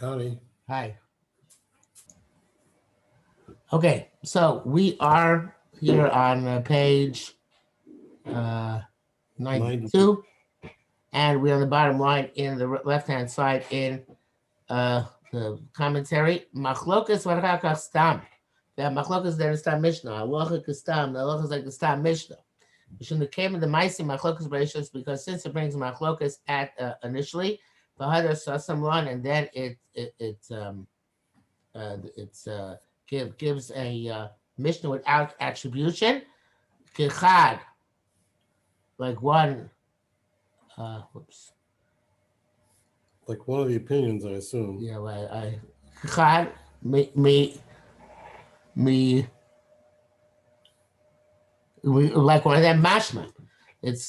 Howdy. Hi. Okay, so we are here on page 92, and we're on the bottom line in the left-hand side in the commentary. Machlokas v'rakach stam. That machlokas there is stam mishnah. Halacha kastam. The halacha is like the stam mishnah. We shouldn't have came in the ma'asim machlokas berachos because since it brings machlokas at initially, v'hadar sasam lan, and then it gives a mishnah without attribution. Kechad, like one. Like one of the opinions, I assume. Yeah, I Kechad me like one of them mashma. It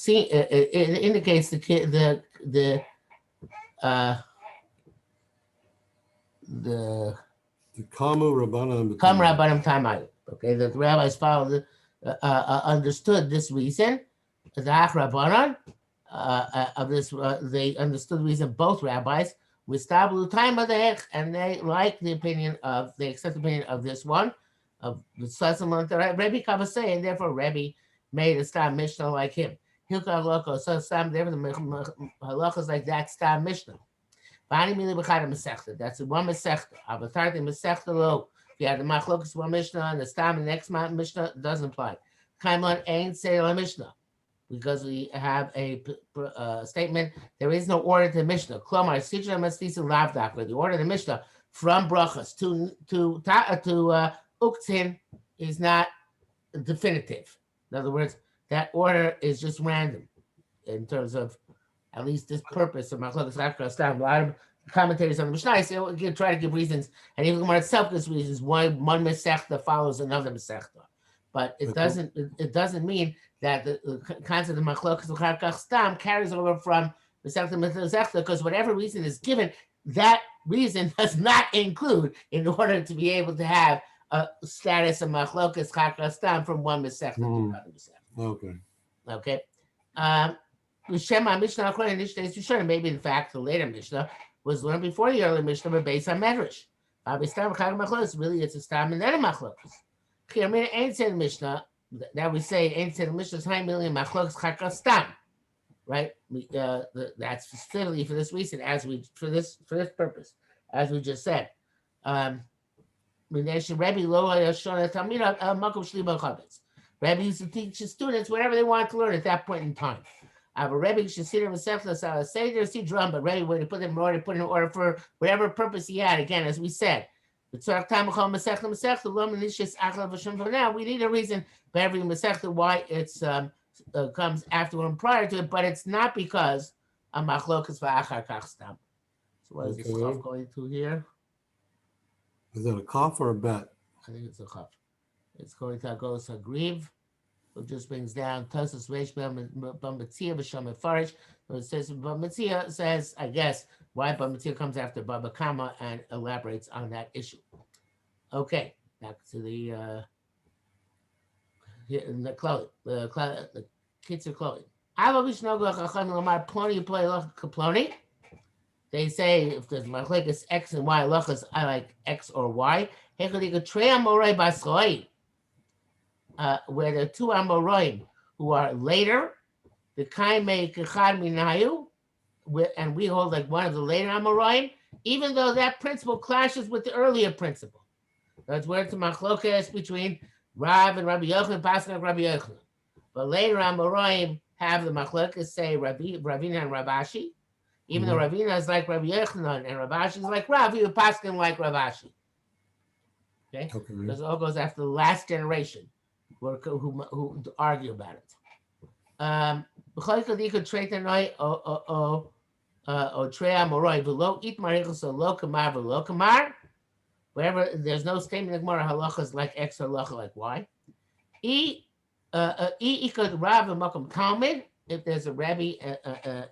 indicates the Kamu Rabbanim. Kam Rabbanim Tamai. Okay, the rabbis followed, understood this reason. The Rabbanan of this, they understood the reason. Both rabbis with Stablu time of the Hech, and they like the opinion of, they accept the opinion of this one of the Sassaman Rabbi Kavasei, and therefore Rabbi made a Stam Mishnah like him. Hilka Halakha, so Stam, therefore the Halakha is like that Stam Mishnah. That's the one Masechta. Avatarti Masechta lo. If you have the Machlokas one Mishnah and the Stam the next Mishnah, doesn't apply. Kaimon ain't say la Mishnah because we have a statement. There is no order to Mishnah. Klomar Sitra Mastisa Lavdak. The order to Mishnah from Brachas to Uktzin is not definitive. In other words, that order is just random in terms of at least this purpose of Machlokas Chakra Stam. A lot of commentators on the Mishnah say, try to give reasons, and even Gemara itself gives reasons why one Masechta follows another Masechta. But it doesn't mean that the concept of Machlokas Chakra Stam carries over from Masechta to Masechta, because whatever reason is given, that reason does not include in order to be able to have a status of Machlokas Chakra Stam from one Masechta to another Masechta. Okay. Maybe in fact the later Mishnah was learned before the early Mishnah, but based on Medrash. Really, it's a stam and then a machlokas. Ain't said Mishnah that we say ain't said Mishnah is 9 million machlokas chakra stam, right? That's specifically for this reason, for this purpose, as we just said. Rabbi used to teach his students whatever they wanted to learn at that point in time. A Rabbi should sit in Masechta Seder, see drum, but Rabbi when he put them in order, for whatever purpose he had. Again, as we said, for now we need a reason for every Masechta why it's comes after and prior to it, but it's not because of Machlokas v'achar kach stam. So what is this chaf going to here? Is it a cough or a bet? I think it's a chaf. It's going to go to Grieve. It just brings down Tosus Reish Bamatzia B'Sham Farish. It says Bamatzia says, I guess, why Bamatzia comes after Baba Kama and elaborates on that issue. Okay, back to the Klalei, the Kitzer Klalei. They say if there's machlekes X and Y, halachas I like X or Y. Where the two Amoraim who are later, the Kaimei Kechad Minayu, and we hold like one of the later Amoraim, even though that principle clashes with the earlier principle. That's where it's a machlokes between Rav and Rabbi Yochanan, Pasuk Rabbi Yochanan. But later Amoraim have the machlokes say Ravina and Ravashi, even though Ravina is like Rabbi Yochanan and Ravashi is like Rav, you Pasuk like Ravashi. Okay, because it all goes after the last generation. Who argue about it. Wherever there's no statement of Gemara halachas like X or halacha like Y. If there's a Rabbi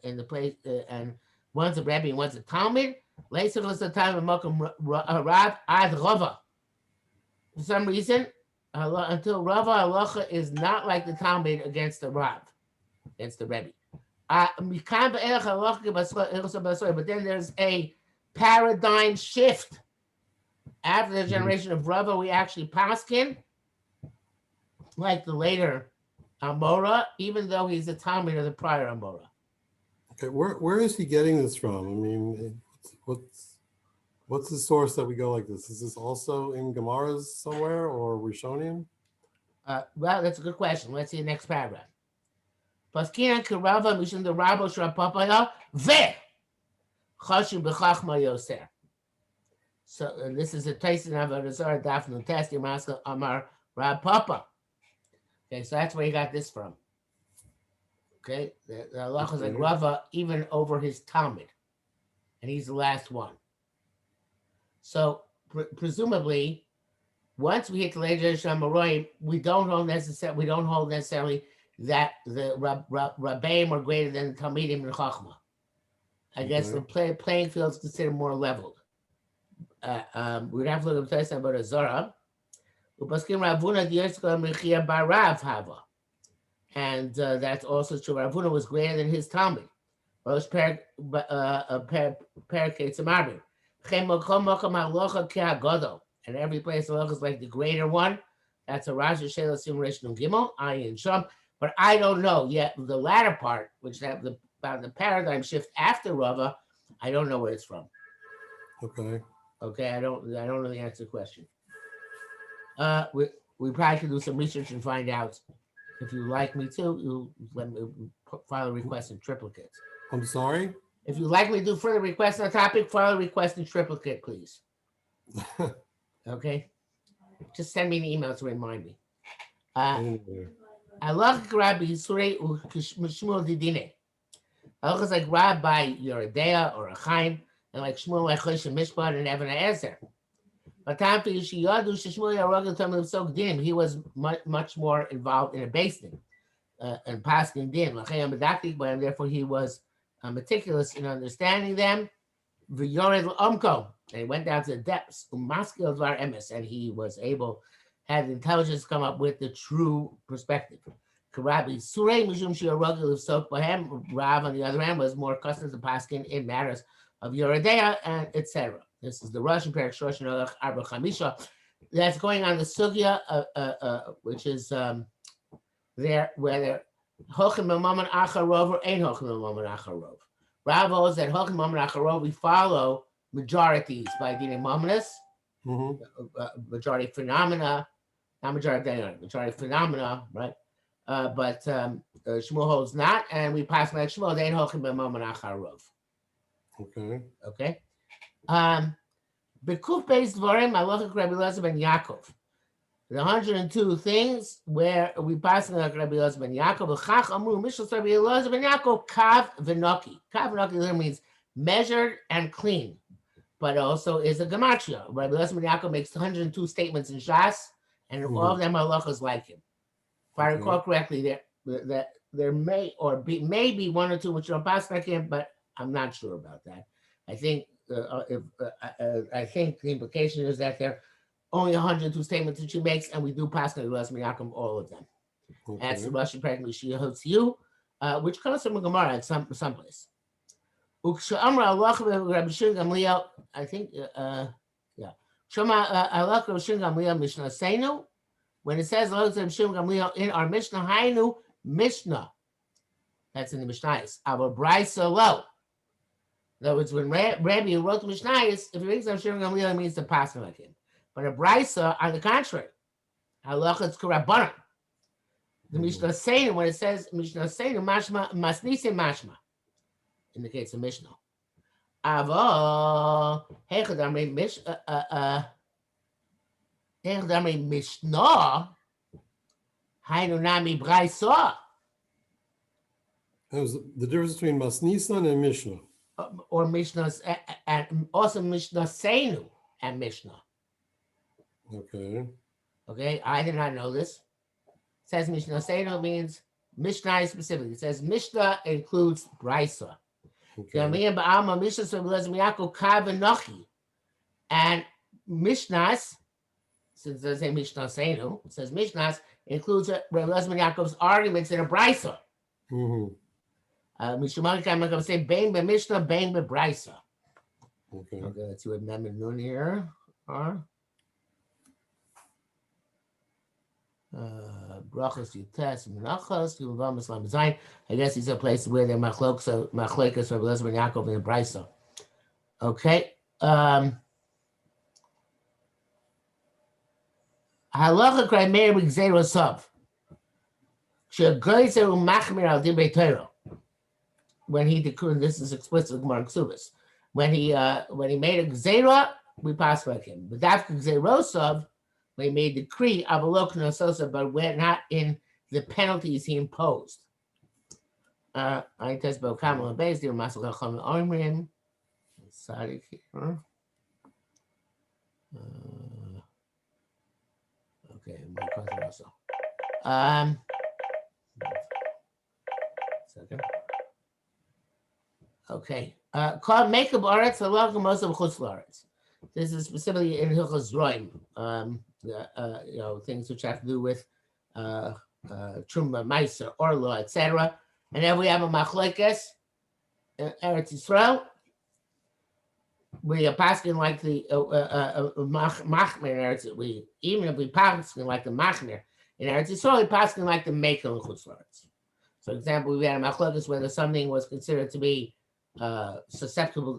in the place and one's a Rabbi and one's a Talmud, later was the time of Makom Rav ad Rava. For some reason, until Rava halacha is not like the Talmud against the Rav, against the Rebbe. But then there's a paradigm shift. After the generation of Rava, we actually paskin like the later Amora, even though he's a Talmud of the prior Amora. Okay, where is he getting this from? I mean, what's the source that we go like this? Is this also in Gemaras somewhere or Rishonim? Well, that's a good question. Let's see the next paragraph. Paskinan Karava Mishum the Rabo Shrapapaya Ve Chashu Bechachma Yoser. So this is a Tyson of a Resort Dafnu Testi Maskal Amar Rab Papa. Okay, so that's where he got this from. Okay, the halacha is like Rava even over his Talmud, and he's the last one. So presumably, once we hit the later generation of Amoraim, we don't hold necessarily that the Rabbeim are greater than the Talmidim and Chachma. I guess the playing field is considered more leveled. We'd have to look at the place about a Zara. And that's also true. Ravuna was greater than his Talmud. And every place the is like the greater one. That's a Raja Shela Simration Gimel, Ayin Sham. But I don't know yet the latter part, which have about the paradigm shift after Rava. I don't know where it's from. Okay, I don't know the answer to the question. We probably could do some research and find out. If you like me to, you let me file a request in triplicates. I'm sorry? If you like me to do further requests on the topic, file a request in triplicate, please. Okay? Just send me an email to remind me. I love Rabbi Surei Shmuel Didine. I look like Rabbi Yeridea or a Chaim, and like Shmuel Lechosh and Mishpat and Evan Ezer. But he was much more involved in a basting and passing din. And therefore, he was meticulous in understanding them. And he went down to the depths. And he was able, had the intelligence to come up with the true perspective. Rav, on the other hand, was more accustomed to passing in matters of Yeridea and etc. This is the Russian Perak Shoshan Arba Chamisha that's going on the Sugya, which is there whether Hochim Mammon Acharov or Ein Hochim Mammon Acharov. Rav holds that Hochim Mammon Acharov we follow majorities by Dina Mammonis, majority phenomena, not majority phenomena, right? But Shmuel holds not, and we pass like Shmuel, they Ein Hochim Mammon Acharov. Okay. Bekuf based Dvarim, Malachik Rabbi Elazar ben Yaakov. The 102 things where we pass like Rabbi Elazar ben Yaakov. L'chach amru mishlos Rabbi Elazar ben Yaakov kav v'noki. Kav v'noki means measured and clean, but also is a gematria. Rabbi Elazar ben Yaakov makes 102 statements in Shas, and all of them are halachas like him. If I recall correctly, there may be one or two which don't pass like him, but I'm not sure about that. I think I think the implication is that there are only 102 statements that she makes, and we do pass the Yaakov all of them. That's the Russian practically she holds you, which comes from a Gemara at someplace. I think when it says in our Mishnah Hainu Mishnah, that's in the Mishnayos. Our Brisa low. In other words, when Rabbi wrote the Mishnayos, if he thinks I'm Shimon Gamliel, it means to pass like him. But a Brisa, on the contrary, halacha is karabanan. The Mishnah Seinu, when it says Mishnah Seinu, mashma masnise mashma, indicates the Mishnah. Avo hechadamri Mishnah, hainu nami Brisa. That was the difference between Masnisan and Mishnah. Or Mishnah, and also Mishnah Seinu and Mishnah. Okay, I did not know this. It says Mishnah Seinu means Mishnah specifically. It says Mishnah includes Brisa. And Mishnahs, since it doesn't say Mishnah Seinu, it says Mishnahs includes Rabbi Elazar Yaakov's arguments in a Brisa. Mishnah I'm going to say bang be Mishnah, bang be Brisa. Okay. Okay, let's see what Mem and Nun here are. Brachos Yutes Menachos Yuvam Islam Zayin. I guess these are places where they're machlokes Rabbi Eliezer ben Yaakov and the Brisa. Okay. Halacha Kray Meir B'Gzeiro Sov. Shegoyzer U'Machmir Al Divrei Torah. When he decreed, this is explicit Gemara Ksubas. When he made a Gzeira, we pass like him. But after Gzeiro Sov, they made the decree of a local sosa, but we're not in the penalties he imposed. I test about Kamal and Beis, dear Master Amoraim. Sorry here. Okay, my cousin also. Second. Okay. Called Makeup Arts, the welcome most of Chutz La'aretz. This is specifically in Hilchos Roim. Things which have to do with Truma, Meiser, Orlo, etc. And then we have a Machlekes, Eretz Yisrael. We are passing like the Machmer Eretz. Even if we passing like the Machmer in Eretz Yisrael, we passing like the Mekel in Chutz La'aretz. So, for example, we had a Machlekes whether something was considered to be susceptible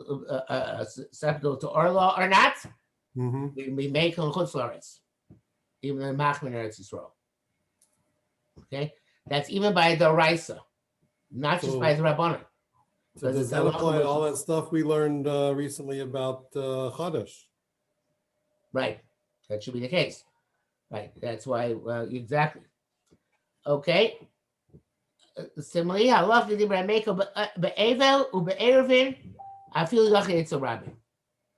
to Orlo or not. Mm-hmm. We make on Chutz La'aretz, even in Machmer Eretz Yisrael. Okay, that's even by the Raisa, not just by the Rabbanan. So does that apply to all that stuff we learned recently about Chodesh? Right, that should be the case. Right, that's why exactly. Okay. Similarly, halacha divrei mekel be'evel ube'erevin. I feel like it's a Rabbi.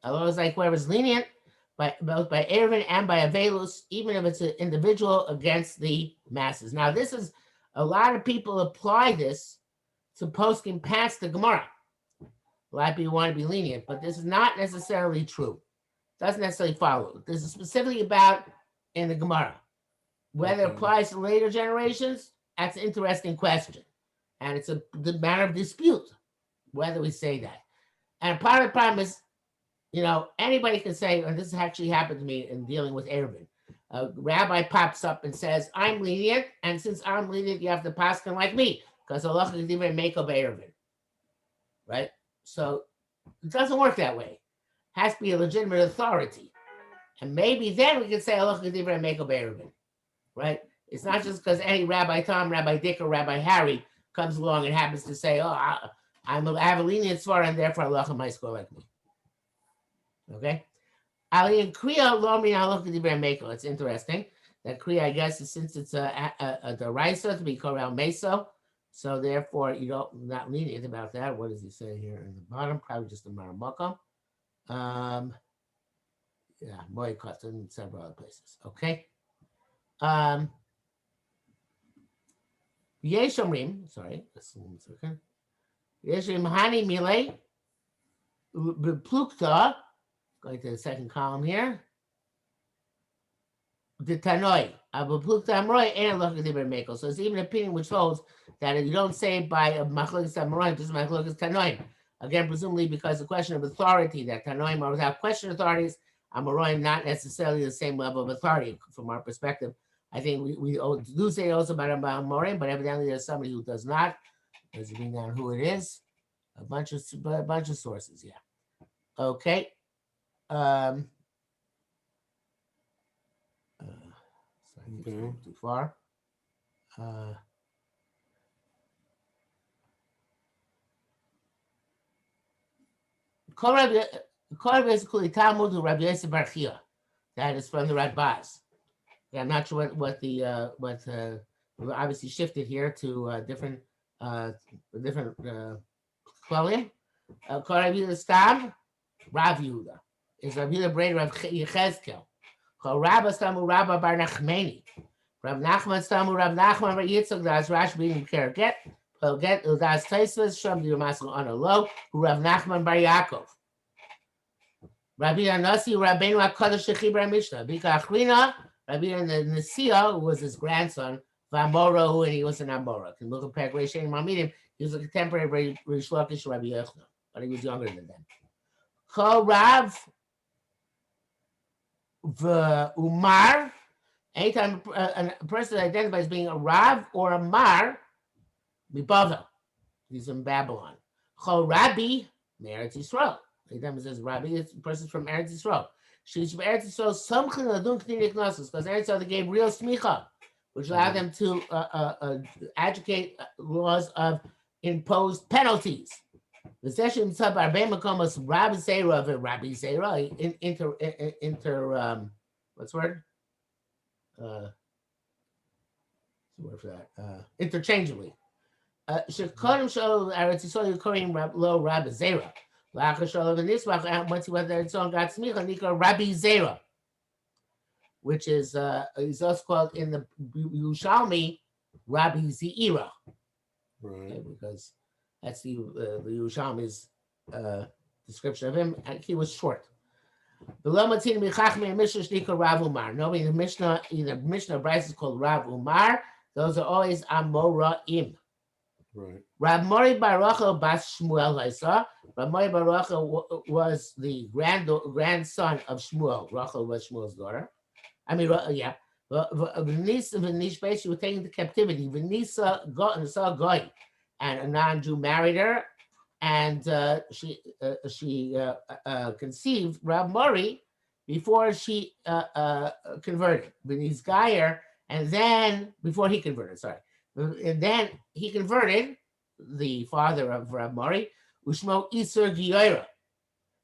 Allah is like whoever's lenient, both by Erevin and by Avelus, even if it's an individual against the masses. Now, this is a lot of people apply this to posting past the Gemara. A lot of people want to be lenient, but this is not necessarily true. Doesn't necessarily follow. This is specifically about in the Gemara. Whether it applies to later generations, that's an interesting question. And it's the matter of dispute, whether we say that. And part of the problem is, anybody can say, and this actually happened to me in dealing with Erevin. A rabbi pops up and says, I'm lenient, and since I'm lenient, you have to paskin like me, because Allah can even make up Erevin. Right? So it doesn't work that way. It has to be a legitimate authority. And maybe then we can say Allah can even make up Erevin. Right? It's not just because any Rabbi Tom, Rabbi Dick, or Rabbi Harry comes along and happens to say, I have a lenient svara, and therefore Allah might score like me. Okay? Ali and Kriya Lomri Halach Divrei Mekel. It's interesting that Kriya, I guess, is, since it's a deraisa to be Korel Meso, so therefore you don't not lenient about that. What does he say here in the bottom? Probably just a Maramaka. Boycott in several other places. Okay. Yeshomrim, sorry, just 1 second. Yeshomrim Hani Mile Beplukta, going to the second column here. The Tanoi, Beplukta Amroi, and Loch Divrei Mekel. So it's even an opinion which holds that if you don't say it by Machlokes Amoraim, just Machlokes Tannaim. Again, presumably because the question of authority, that Tannaim are without question authorities, Amoraim not necessarily the same level of authority from our perspective. I think we do say also about Amoraim, but evidently there's somebody who does not. Does it mean down who it is? A bunch of sources, yeah. Okay. Sorry, too far. Basically Talmud to Rabbi Yosef Bar Chia. That is from the Radbaz. I'm not sure what we obviously shifted here to different Klalei. Rabbi Stam, Rav Yehuda is Rabbi Yehuda brain Rav Yechezkel. Rabba Stamu Rabba Bar Nachmani. Rav Nachman Stamu Rav Nachman Bar Yitzchak. Das Rash being care get. Get das Taisvas Sham the Masal on a low. Rav Nachman Bar Yaakov. Rabbi Anasi Rabbeinu HaKadosh Shechibra Mishnah. Bika Achrina. Rabbi Nasiya, who was his grandson, V'Amora, and he was an Amora. Can look at Pegration Mamidim. He was a contemporary Rish Lakish Rabbi Yochanan, but he was younger than them. Chol Rav Umar. Anytime a person identifies as being a Rav or a Mar, Mibava, he's in Babylon. Chol Rabbi, Eretz Yisrael. Anytime it says Rabbi, it's a person from Eretz Yisrael. She's from Eretz Yisrael, something ladun k'tinik nosus, because Eretz Yisrael they gave real smicha, which allowed them to advocate laws of imposed penalties. The session sub Arbe Makomos Rabbi Seira and Rabbi Seira what's the word? What's the word for that? Interchangeably. Shekodim Shalom Eretz Yisrael Yukorim Lo Rabbi Zera. La'achar Shalom and Nisbach. Once he went there, it's on got Smicha Nika Rabbi Zera, which is he's also called in the Yerushalmi Rabbi Zeira. Right. Okay, because that's the Yerushalmi's description of him. He was short. Nobody in the Mishnah, either Mishnah or Bryce is called Rav Umar. Those are always Amoraim. Right. Rab Mori Baruch Bas Shmuel Haisa. Rab Mori Baruch was the grandson of Shmuel. Rachel was Shmuel's daughter. I mean, yeah. Venice, she was taken to captivity. Venisa saw Goy, and a non-Jew married her, and she conceived Rab Mori before she converted. Venice Geyer, and then before he converted, sorry. And then he converted, the father of Rab Mori, Ushmo Iser Giyora.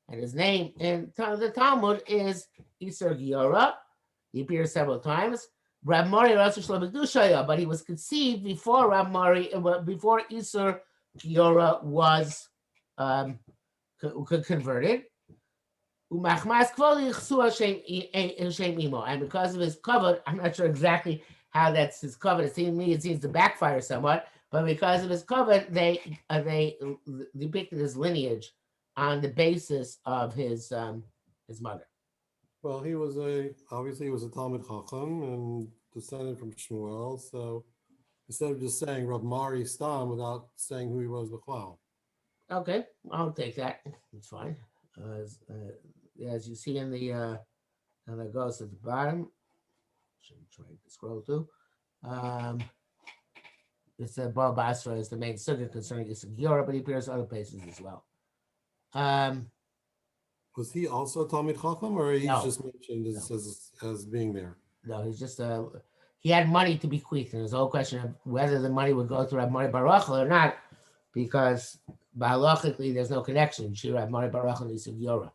And his name in the Talmud is Iser Giyora. He appears several times. Rab Mori but he was conceived before Rab Mori, before Iser Giyora was converted. And because of his covet, I'm not sure exactly how that's his covet. It seems to backfire somewhat, but because of his covet, they depicted his lineage on the basis of his mother. Well, obviously he was a Talmud Chacham and descended from Shmuel. So instead of just saying Rav Mari Stam without saying who he was b'chlal. Okay, I'll take that. It's fine. As you see in the and that goes at the bottom. Should try to scroll through. It's a Baal Basra is the main sugya concerning Europe, but he appears other places as well. Was he also a Talmud Chacham, or he's No. just mentioned as being there? No, he's just he had money to bequeath, and there's a whole question of whether the money would go to Rab Mori Baruch or not, because biologically there's no connection. She Rab Mori Baruch and Yisrael.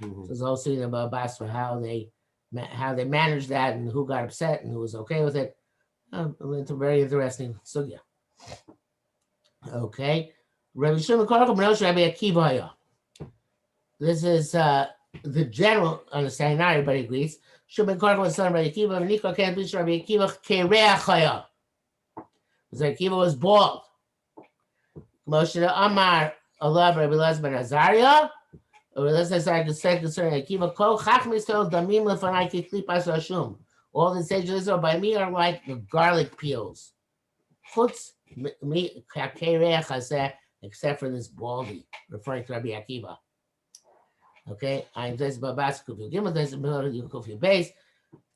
So there's a whole scene about Basra, how they managed that and who got upset and who was okay with it. It's a very interesting sugya. Okay. Rabbi Shimon Korachim Rabbi Akiva. This is the general understanding. Not everybody agrees. Shimon Korachim was son of Rabbi Akiva. And Niko can't be Rabbi Akiva Kereachaya. Because Akiva was bald. Moshe Amar Allah Rabbi Lez ben Azariah. Or let's say concerning Akiva, Kol Chachmis told Damim Lefanai Kiklipas Rashum. All the sages of Israel by me are like the garlic peels. Chutz me Kakereach Hazeh, except for this baldy, referring to Rabbi Akiva. Okay, I'm this Babas Kuf Gimel, this Kuf your base.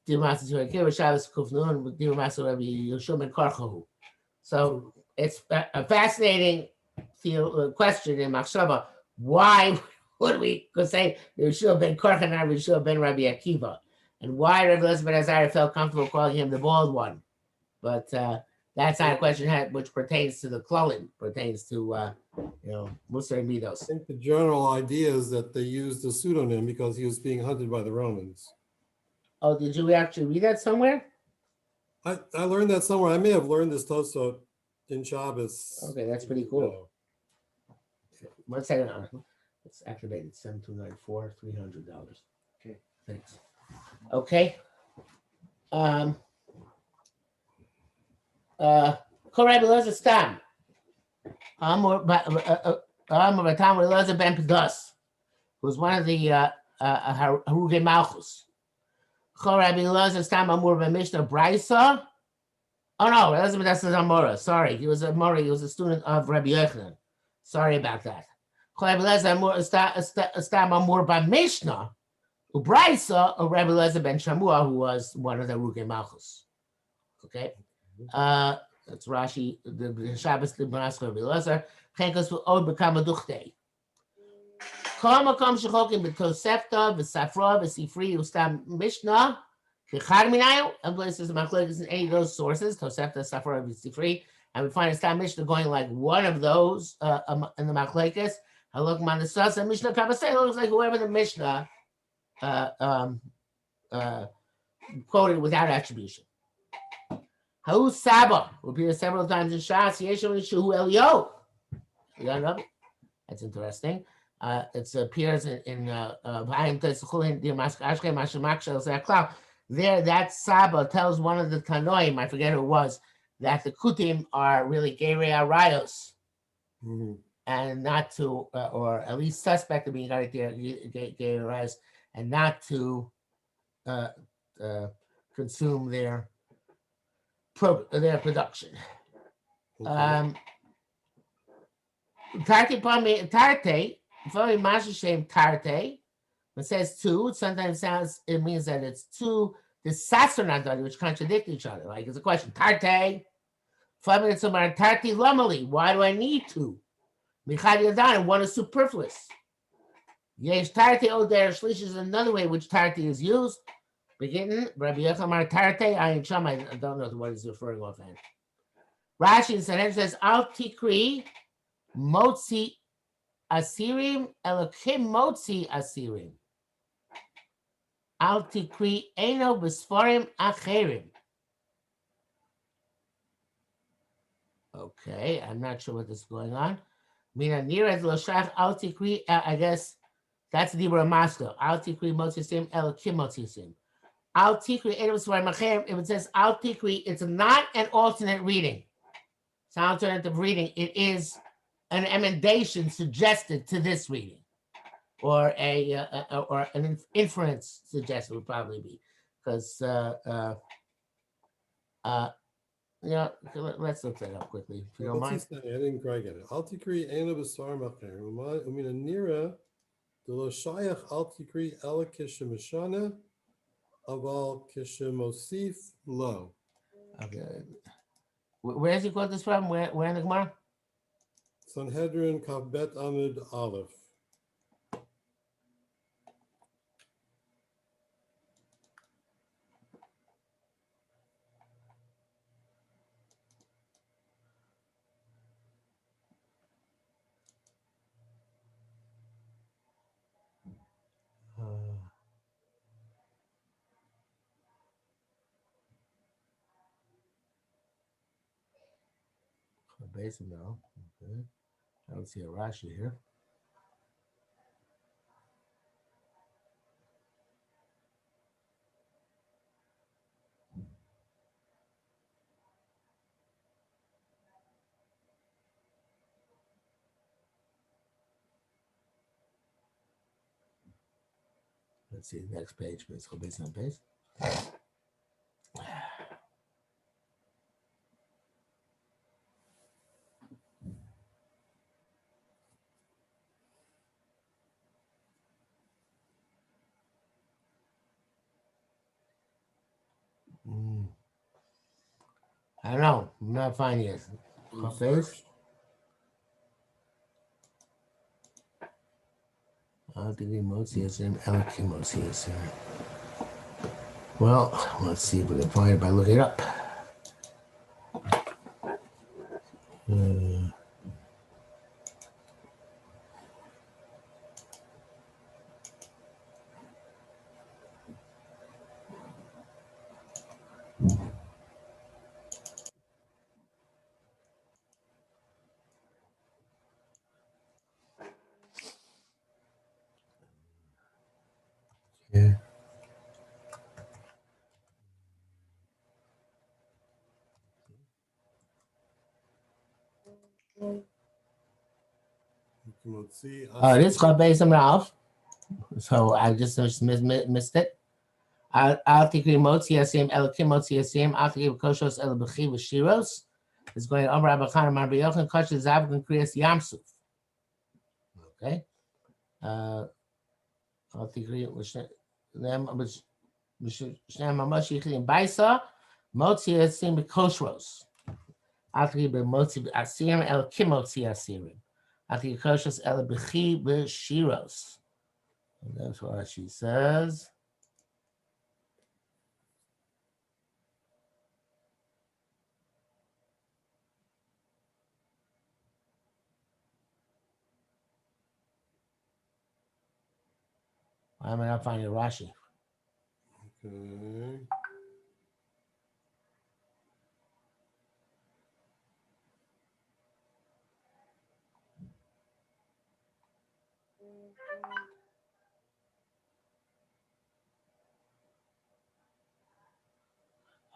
Dimasu to Akiva Shabbos Kuf Nun, Dimasu Rabbi Yoshua ben Karchahu. So it's a fascinating question in Machshava. Why would we could say Yeshua ben Korach and Yeshua ben Rabbi Akiva, and why Rabbi Elazar Azariah felt comfortable calling him the bald one? But that's not a question which pertains to the Klalei, pertains to Musar Midos. I think the general idea is that they used a pseudonym because he was being hunted by the Romans. Oh, did you actually read that somewhere? I learned that somewhere. I may have learned this Tosot in Shabbos. Okay, that's pretty cool. 1 second. It's activated 7294 $300. Okay, thanks. Okay. Korab Elazar Stam. Amor Batam Elazar ben Pedas, who was one of the Harugei Malchus. Korab Elazar Stam Amor ben Mishnah Brisa. Oh no, Elazar ben Pedas is Amora. Sorry, he was a student of Rabbi Yochanan. Sorry about that. Rabbi Lezer Amor by Mishnah, Ubraisa, or Rabbi Lezer ben Shamua, who was one of the Ruge Malchus. Okay, that's Rashi. The Shabbos the Manas Rabbi Lezer. Chenkos will old become a duchte. Kol makom shechokim b'tosefta v'safra v'sifri ustam Mishnah. Kechad minayu. And places machlokes in any of those sources, Tosefta, Safra, v'sifri, and we find a Stam Mishnah going like one of those in the machlokes. I look on the source and Mishnah Kabasei looks like whoever the Mishnah quoted without attribution. Ha'u Saba repeated several times in Shas. Yeshua Shuhu Elio. You got it? That's interesting. It appears in there. That Saba tells one of the Tannaim, I forget who it was, that the Kutim are really Gerei Arayos. And not to, or at least suspect of being Gerei Arayos, and not to consume their production. Tarte, it says two. Sometimes it means that it's two. The sats are not done, which contradict each other. Like it's a question. Tarte, 5 minutes of my tarte lamali. Why do I need two? Michal yadan, one is superfluous. Yesh tarte oder shlish is another way which tarte is used. Beginning, Rabbi Yechamar tarte ayin sham. I don't know what he's referring offhand. Rashi in Sanhedrin says al tikri motzi asirim elokim motzi asirim. Al tikri eno b'sforim acherim. Okay, I'm not sure what is going on. Mina nirad loshach al tikri. I guess that's the Dibra Master. Al tikri motzi asirim elokim motzi asirim. Al tikri eno b'sforim acherim. If it says al tikri, it's not an alternate reading. It's an alternative reading. It is an emendation suggested to this reading, or or an inference suggested would probably be, because let's look that up quickly if you don't mind. I didn't quite get it. Al tikri ena b'sar macher. Umina nira delo shayach al tikri ela kishemishana aval kishemosif lo. Okay. Where does he quote this from? Where in the Gemara? Sanhedrin Kavbet Amud Aleph. Basic now. Okay. I don't see a Rashi here. Let's see the next page, please. Go based on page. I don't know. I'm not finding it. Face. Well, let's see if we can find it by looking it up. Yeah. This got based on Ralph. So I just missed it. Al tikri motzi asim elokim motzi asim al tikri koshos el b'chi v'shiros. It's going to Amoraim Rabbi Yochanan Kosh Zavuk and Kriyas Yamsuf. Okay. Al tikri them Shnei Mamash Yichid Baisa Motzi Asim B'Koshros. Al tikri B'Motzi Asirim El Kimotzi Asirim. Al tikri Koshros El B'Chi B'Shiros. And that's what she says. Why am I not finding Rashi? Okay.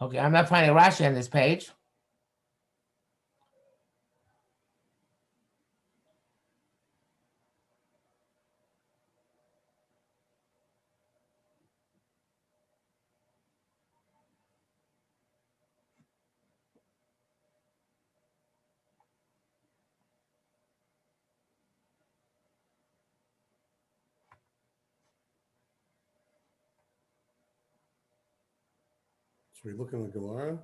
Okay, I'm not finding Rashi on this page. Should we look in the Gemara?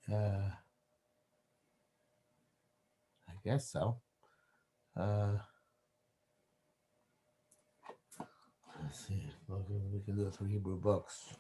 I guess so. Let's see. We can do it through Hebrew books.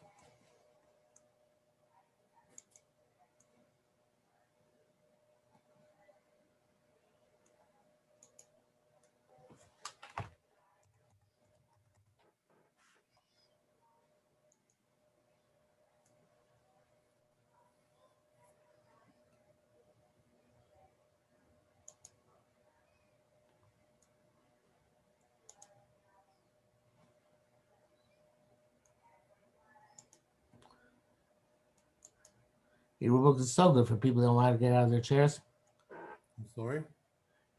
Hebrew books is so good for people that don't want to get out of their chairs. I'm sorry?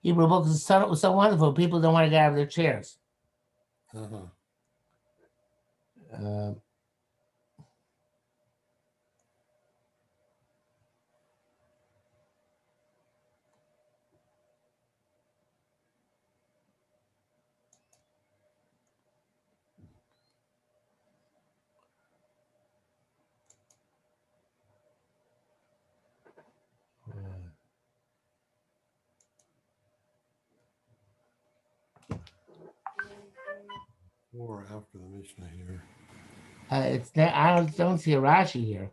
Hebrew books is so wonderful for people that don't want to get out of their chairs. Uh-huh. Or after the Mishnah here. I don't see a Rashi here.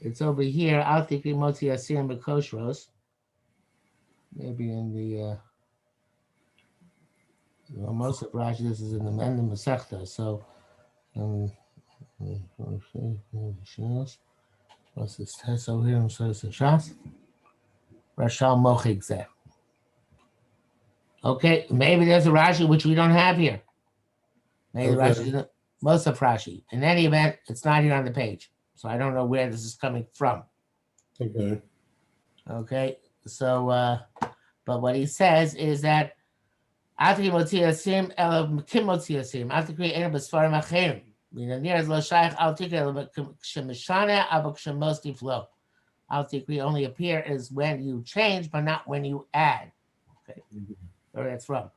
It's over here. Al tikri motzi asirim b'koshros. Maybe in the most of Rashi. This is in the end of Masechta. So, what's this test over here? So it's a Shas. Rashal Mochik Zeh. Okay, maybe there's a Rashi which we don't have here. Maybe Okay. the Rashi, most of Rashi. In any event, it's not here on the page, so I don't know where this is coming from. Okay. Okay, so but what he says is that after he motziasim el kim motziasim after create ena b'sfarim acherim near as lo shaykh al tikri shemishana abok shemosti flow al tikri only appear is when you change but not when you add. Okay, where that's from.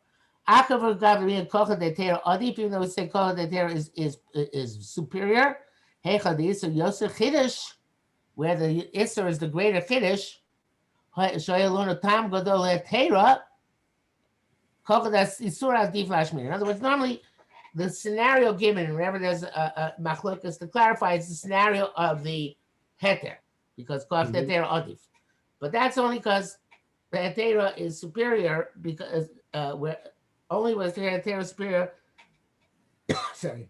Akav Gavri Kocha de Terra Adif, even though we say Kocha de Terra is superior. Hecha the Isser Yosef Chiddush, where the Isser is the greater Chiddush. Shoyaluna Tam Godol Terra. Kocha that's Isur Adif Lashmin. In other words, normally the scenario given, whenever there's a machlokas to clarify, it's the scenario of the Heter, because Kocha de Terra Adif. But that's only because the Heter is superior because where only was Heter superior. Sorry.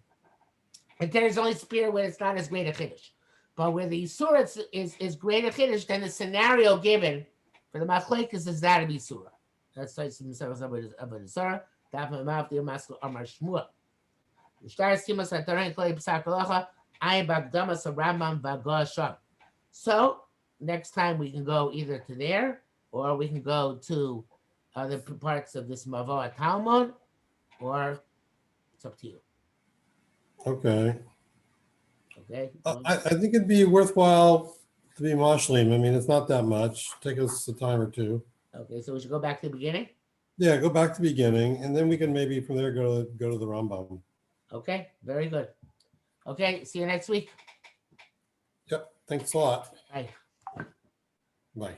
Heter is only superior when it's not as great a Chiddush. But where the Surah is greater Chiddush, then the scenario given for the Machlekes is that of Surah. That's why it's in the Surah. Dafim Mavdi Masku Amar Shmuel. The Shtar Stimas Hataran Klalei B'Sak Halacha Ayin Bagdamas Rambam V'Gosham. So next time we can go either to there or we can go to other parts of this Mavo HaTalmud, or it's up to you. Okay. Okay. I think it'd be worthwhile to be mashlim. I mean, it's not that much. Take us a time or two. Okay, so we should go back to the beginning. Yeah, go back to the beginning, and then we can maybe from there go to the Rambam. Okay, very good. Okay, see you next week. Yep. Thanks a lot. Bye. Bye.